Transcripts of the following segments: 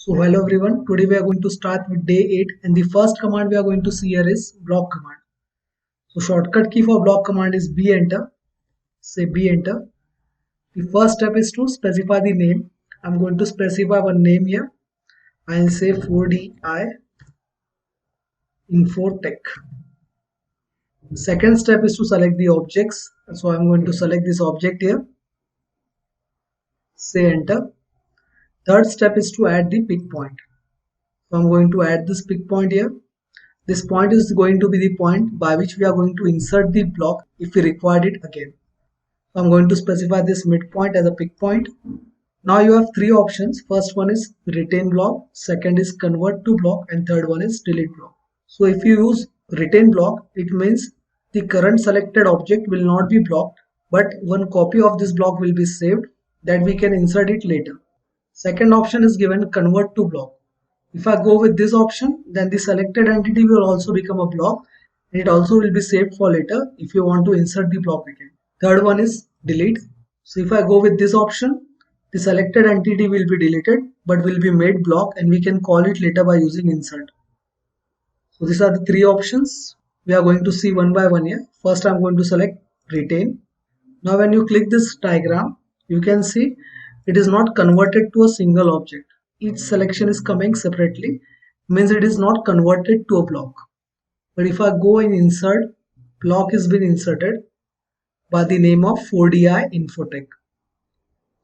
So hello everyone, today we are going to start with day 8 and the first command we are going to see here is block command. So shortcut key for block command is B enter, say B enter. The first step is to specify the name. I'm going to specify one name here. I'll say 4DI Infotech. Second step is to select the objects. So I'm going to select this object here, say enter. Third step is to add the pick point. So I'm going to add this pick point here. This point is going to be the point by which we are going to insert the block if we required it again. So I'm going to specify this midpoint as a pick point. Now you have three options. First one is retain block, second is convert to block, and third one is delete block. So if you use retain block, it means the current selected object will not be blocked, but one copy of this block will be saved that we can insert it later. Second option is given convert to block. If I go with this option, then the selected entity will also become a block and it also will be saved for later if you want to insert the block again. Third one is delete. So if I go with this option, the selected entity will be deleted but will be made block and we can call it later by using insert. So these are the three options. We are going to see one by one here. First I'm going to select retain. Now when you click this diagram, you can see it is not converted to a single object. Each selection is coming separately, means it is not converted to a block. But if I go in insert, block is been inserted by the name of 4DI Infotech.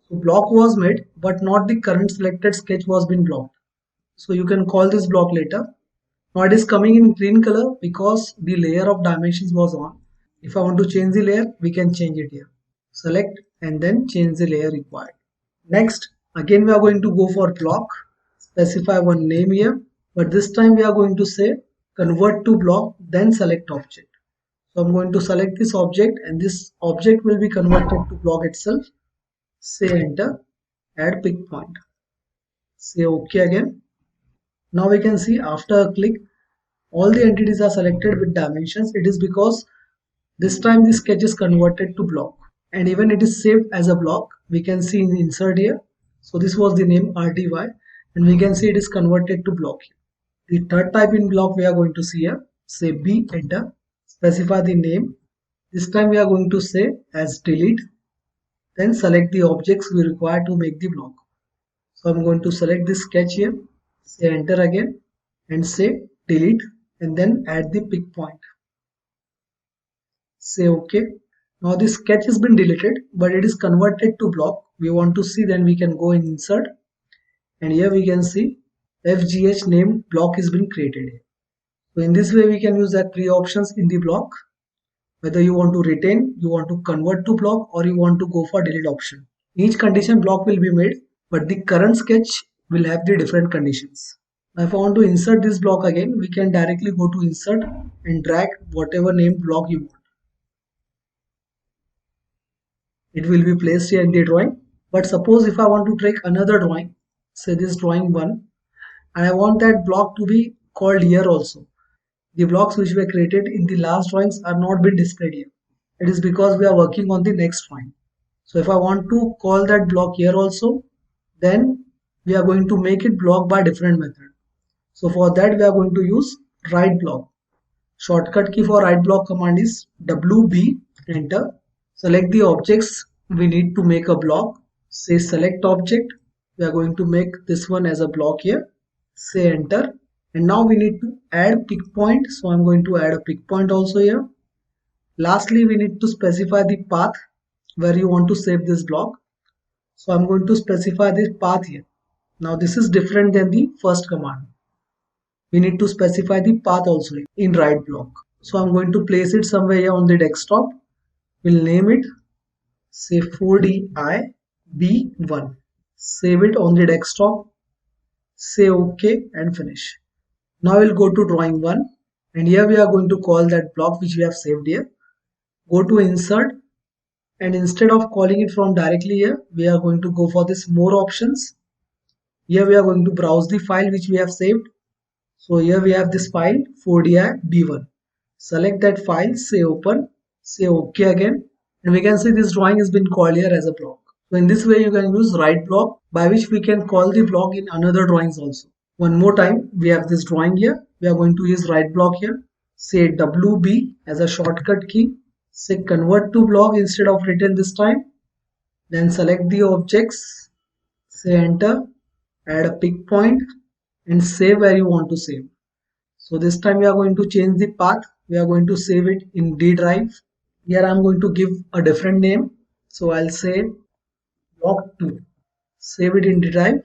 So block was made, but not the current selected sketch was been blocked. So you can call this block later. Now it is coming in green color because the layer of dimensions was on. If I want to change the layer, we can change it here. Select and then change the layer required. Next, again we are going to go for block, specify one name here, but this time we are going to say convert to block, then select object. So I'm going to select this object and this object will be converted to block itself. Say enter, add pick point. Say OK again. Now we can see after a click, all the entities are selected with dimensions. It is because this time the sketch is converted to block and even it is saved as a block. We can see in insert here. So this was the name RDY and we can see it is converted to block. The third type in block we are going to see here, say B enter, specify the name. This time we are going to say as delete, then select the objects we require to make the block. So I'm going to select this sketch here, say enter again and say delete and then add the pick point. Say OK. Now this sketch has been deleted but it is converted to block. We want to see, then we can go in insert and here we can see FGH named block has been created. So in this way we can use that three options in the block, whether you want to retain, you want to convert to block, or you want to go for delete option. Each condition block will be made but the current sketch will have the different conditions. Now if I want to insert this block again, we can directly go to insert and drag whatever named block you want. It will be placed here in the drawing. But suppose if I want to take another drawing, say this drawing 1, and I want that block to be called here also. The blocks which were created in the last drawings are not been displayed here. It is because we are working on the next drawing. So if I want to call that block here also, then we are going to make it block by different method. So for that we are going to use write block. Shortcut key for write block command is WB enter. Select the objects we need to make a block. Say select object. We are going to make this one as a block here. Say enter. And now we need to add pick point. So I'm going to add a pick point also here. Lastly, we need to specify the path where you want to save this block. So I'm going to specify this path here. Now this is different than the first command. We need to specify the path also in write block. So I'm going to place it somewhere here on the desktop. We'll name it, say 4DI B1. Save it on the desktop, say OK and finish. Now we'll go to drawing 1 and here we are going to call that block which we have saved here. Go to insert and instead of calling it from directly here, we are going to go for this more options. Here we are going to browse the file which we have saved. So here we have this file 4DI B1. Select that file, say open. Say OK again and we can see this drawing has been called here as a block. So in this way you can use right block, by which we can call the block in another drawings also. One more time, we have this drawing here. We are going to use right block here. Say WB as a shortcut key. Say convert to block instead of written this time. Then select the objects. Say enter. Add a pick point and save where you want to save. So this time we are going to change the path. We are going to save it in D drive. Here I am going to give a different name. So I'll say block 2. Save it in D drive.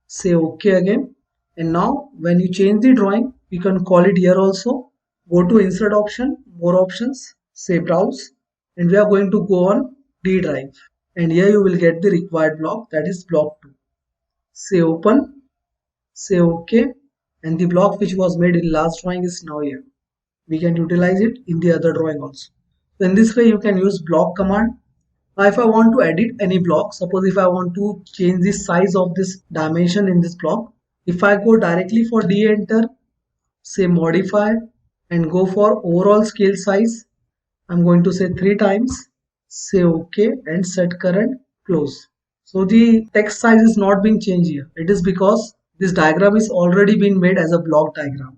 Say OK again. And now when you change the drawing, you can call it here also. Go to insert option, more options, say browse, and we are going to go on D drive. And here you will get the required block, that is block 2. Say open, say OK, and the block which was made in last drawing is now here. We can utilize it in the other drawing also. So in this way you can use block command. Now if I want to edit any block, suppose if I want to change the size of this dimension in this block, if I go directly for D enter, say modify and go for overall scale size, I'm going to say 3 times, say OK and set current, close. So the text size is not being changed here. It is because this diagram is already been made as a block diagram.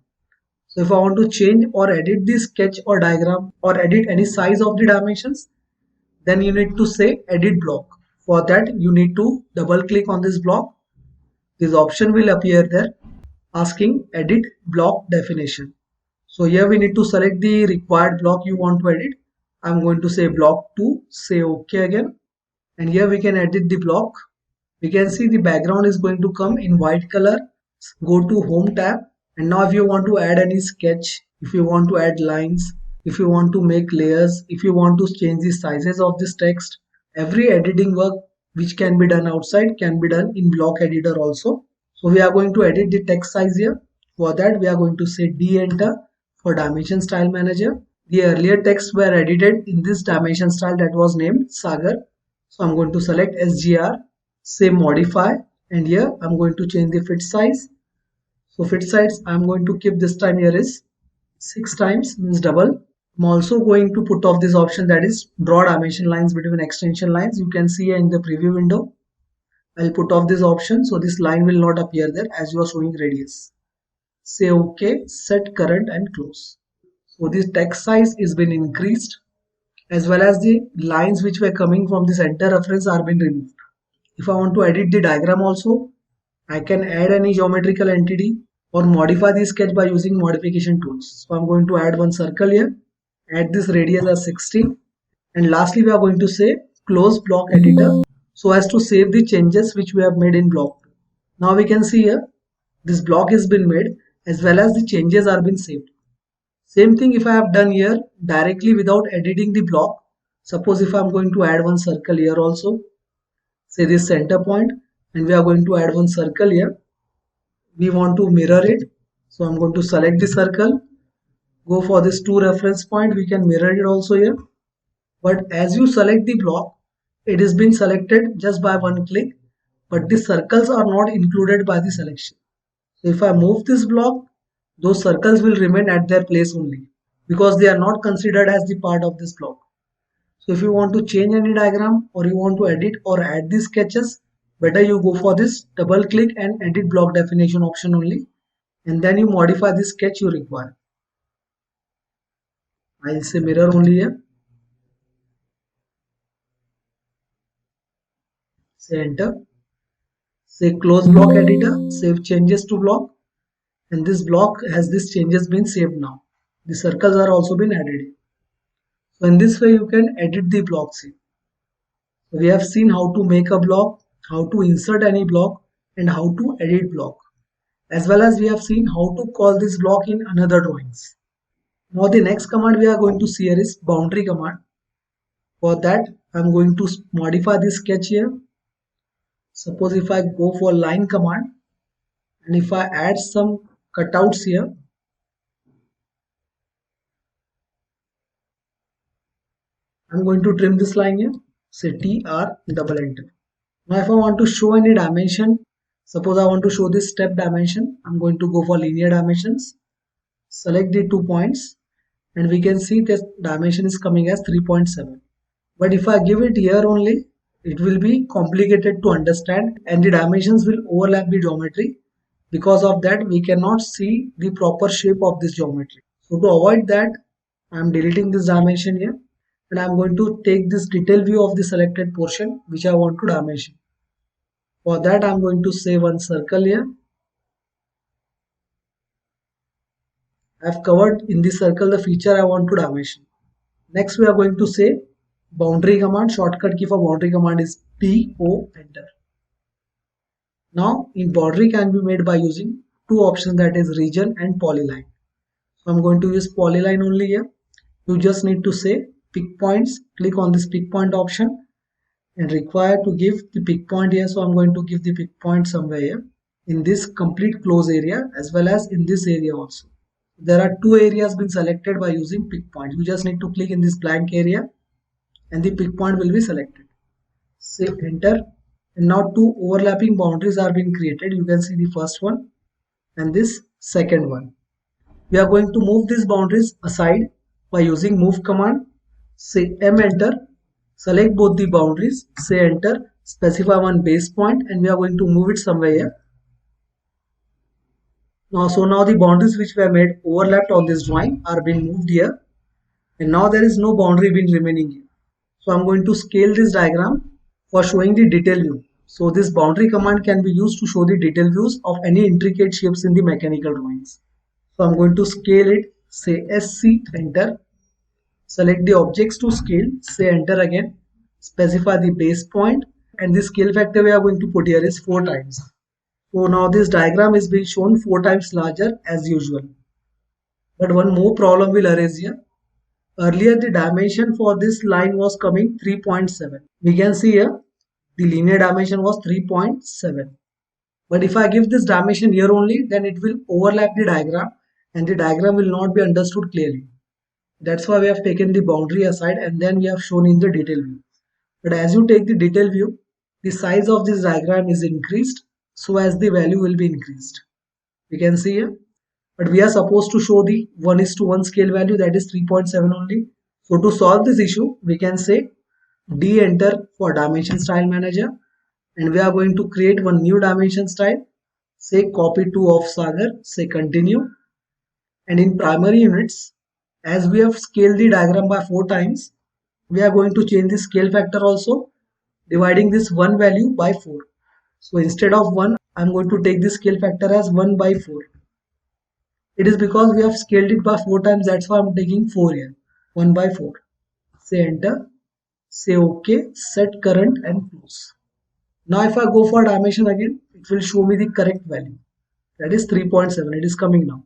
So if I want to change or edit this sketch or diagram or edit any size of the dimensions, then you need to say edit block. For that you need to double click on this block. This option will appear there asking edit block definition. So here we need to select the required block you want to edit. I'm going to say block 2, say OK again, and here we can edit the block. We can see the background is going to come in white color. Go to home tab, and now if you want to add any sketch, if you want to add lines, if you want to make layers, if you want to change the sizes of this text, every editing work which can be done outside can be done in block editor also. So we are going to edit the text size here. For that we are going to say D enter for dimension style manager. The earlier text were edited in this dimension style that was named Sagar. So I'm going to select SGR, say modify, and here I'm going to change the fit size. So fit size I'm going to keep this time here is 6 times, means double. I'm also going to put off this option, that is draw dimension lines between extension lines. You can see in the preview window. I'll put off this option so this line will not appear there as you are showing radius. Say OK, set current and close. So this text size is been increased, as well as the lines which were coming from the center reference are been removed. If I want to edit the diagram also, I can add any geometrical entity or modify the sketch by using modification tools. So I'm going to add one circle here, add this radius as 60, and lastly we are going to say close block editor so as to save the changes which we have made in block. Now we can see here this block has been made as well as the changes are been saved. Same thing if I have done here directly without editing the block. Suppose if I'm going to add one circle here also, say this center point, and we are going to add one circle here. We want to mirror it, so I'm going to select the circle, go for this 2 reference point. We can mirror it also here, but as you select the block, it is been selected just by one click, but the circles are not included by the selection. So if I move this block, those circles will remain at their place only because they are not considered as the part of this block. So if you want to change any diagram or you want to edit or add these sketches, better you go for this double click and edit block definition option only, and then you modify the sketch you require. I'll say mirror only here. Say enter. Say close block editor, save changes to block, and this block has this changes been saved now. The circles are also been added. So in this way you can edit the blocks here. So we have seen how to make a block, how to insert any block, and how to edit block, as well as we have seen how to call this block in another drawings. Now the next command we are going to see here is boundary command. For that I'm going to modify this sketch here. Suppose if I go for line command and if I add some cutouts here, I'm going to trim this line here, say TR, double enter. Now if I want to show any dimension, suppose I want to show this step dimension, I'm going to go for linear dimensions, select the 2 points, and we can see this dimension is coming as 3.7. But if I give it here only, it will be complicated to understand and the dimensions will overlap the geometry. Because of that, we cannot see the proper shape of this geometry. So to avoid that, I am deleting this dimension here and I am going to take this detail view of the selected portion which I want to dimension. For that, I am going to say one circle here. I have covered in this circle the feature I want to dimension. Next, we are going to say boundary command. Shortcut key for boundary command is PO, enter. Now, in boundary can be made by using two options, that is region and polyline. So I'm going to use polyline only here. You just need to say pick points. Click on this pick point option and require to give the pick point here. So I'm going to give the pick point somewhere here in this complete close area as well as in this area also. There are two areas been selected by using pick point. You just need to click in this blank area and the pick point will be selected. Say enter, and now two overlapping boundaries are being created. You can see the first one and this second one. We are going to move these boundaries aside by using move command. Say M, enter, select both the boundaries, say enter, specify one base point and we are going to move it somewhere here. Now the boundaries which were made overlapped on this drawing are being moved here, and now there is no boundary being remaining here. So I'm going to scale this diagram for showing the detail view. So this boundary command can be used to show the detail views of any intricate shapes in the mechanical drawings. So I'm going to scale it, say SC, enter, select the objects to scale, say enter again, specify the base point and the scale factor we are going to put here is 4 times. So now this diagram is being shown 4 times larger as usual. But one more problem will arise here. Earlier the dimension for this line was coming 3.7. We can see here the linear dimension was 3.7. But if I give this dimension here only, then it will overlap the diagram and the diagram will not be understood clearly. That's why we have taken the boundary aside and then we have shown in the detail view. But as you take the detail view, the size of this diagram is increased, so as the value will be increased. We can see here, but we are supposed to show the 1:1 scale value, that is 3.7 only. So to solve this issue, we can say D, enter for dimension style manager, and we are going to create one new dimension style. Say copy to of Sagar, say continue, and in primary units, as we have scaled the diagram by 4 times, we are going to change the scale factor also, dividing this 1 value by 4. So instead of 1, I am going to take the scale factor as 1 by 4. It is because we have scaled it by 4 times, that's why I am taking 4 here. 1 by 4. Say enter, say OK, set current and close. Now if I go for dimension again, it will show me the correct value. That is 3.7. It is coming now.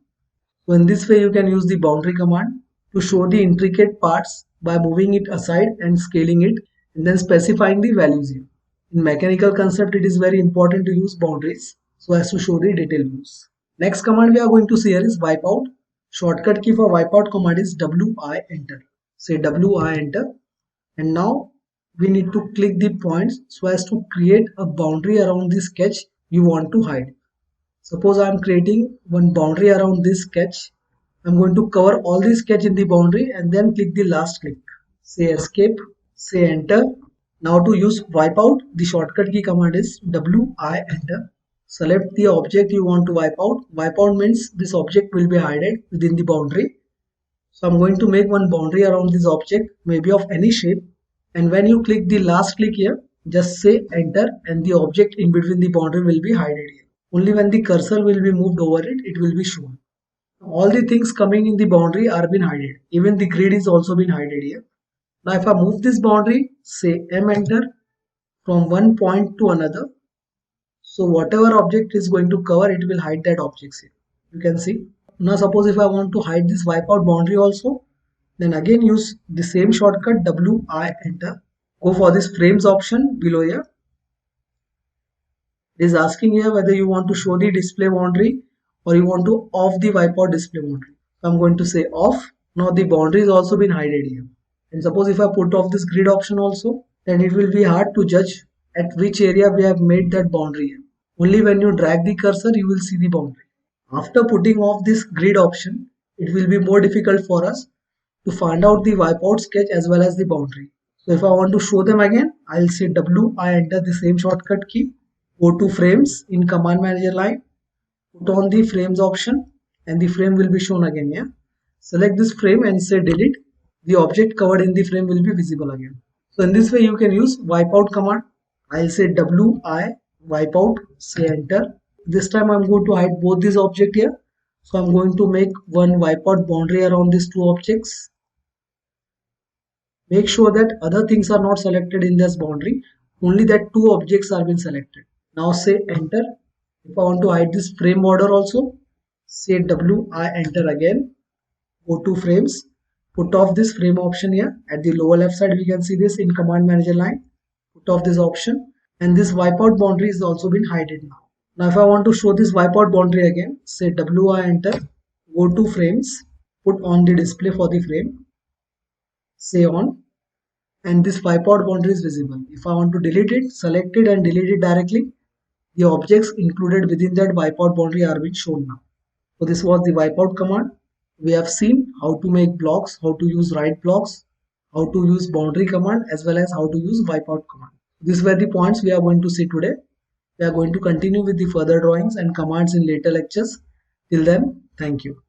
So in this way you can use the boundary command to show the intricate parts by moving it aside and scaling it and then specifying the values here. In mechanical concept, it is very important to use boundaries so as to show the detail views. Next command we are going to see here is wipeout. Shortcut key for wipeout command is WI, enter. Say WI, enter, and now we need to click the points so as to create a boundary around the sketch you want to hide. Suppose I am creating one boundary around this sketch. I am going to cover all the sketch in the boundary and then click the last click. Say escape, say enter. Now to use wipeout, the shortcut key command is WI, enter. Select the object you want to wipe out. Wipe out means this object will be hidden within the boundary. So I'm going to make one boundary around this object, maybe of any shape. And when you click the last click here, just say enter and the object in between the boundary will be hidden here. Only when the cursor will be moved over it, it will be shown. All the things coming in the boundary are been hidden. Even the grid is also been hidden here. Now if I move this boundary, say M, enter, from one point to another. So whatever object is going to cover, it will hide that objects here. You can see. Now suppose if I want to hide this wipeout boundary also, then again use the same shortcut WI, enter. Go for this frames option below here. It is asking here whether you want to show the display boundary or you want to off the wipeout display boundary. So I'm going to say off. Now the boundary is also been hidden here. And suppose if I put off this grid option also, then it will be hard to judge at which area we have made that boundary here. Only when you drag the cursor, you will see the boundary. After putting off this grid option, it will be more difficult for us to find out the wipeout sketch as well as the boundary. So if I want to show them again, I'll say W, I enter the same shortcut key, go to frames in command manager line, put on the frames option and the frame will be shown again. Yeah. Select this frame and say delete. The object covered in the frame will be visible again. So in this way you can use wipeout command. I'll say WI wipeout, say enter. This time I'm going to hide both these objects here. So I'm going to make one wipeout boundary around these two objects. Make sure that other things are not selected in this boundary. Only that two objects are been selected. Now say enter. If I want to hide this frame border also, say WI enter again. Go to frames. Put off this frame option here. At the lower left side we can see this in command manager line. Put off this option. And this wipeout boundary is also been hidden now. Now if I want to show this wipeout boundary again, say WI enter. Go to frames. Put on the display for the frame. Say on. And this wipeout boundary is visible. If I want to delete it, select it and delete it directly. The objects included within that wipeout boundary are being shown now. So this was the wipeout command. We have seen how to make blocks, how to use write blocks, how to use boundary command as well as how to use wipeout command. These were the points we are going to see today. We are going to continue with the further drawings and commands in later lectures. Till then, thank you.